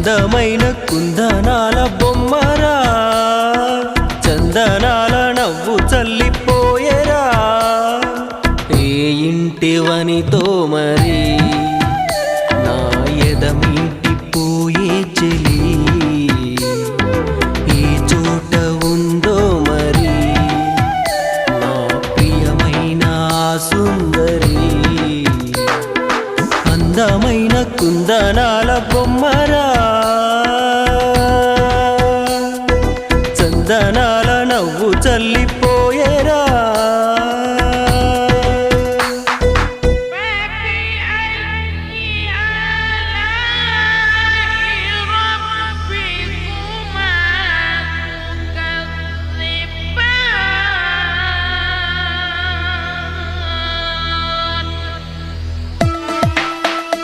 అందమైన కుందనాల బొమ్మరా, చందనాల నవ్వు చల్లిపోయేరా. ఏ ఇంటివనితో మరి నా ఎదమిటిపోయే చెలి, ఏ చోట ఉందో మరి నా ప్రియమైన సుందరి. అందమైన కుందనాల బొమ్మరా, చందనాల నవ్వు చల్లి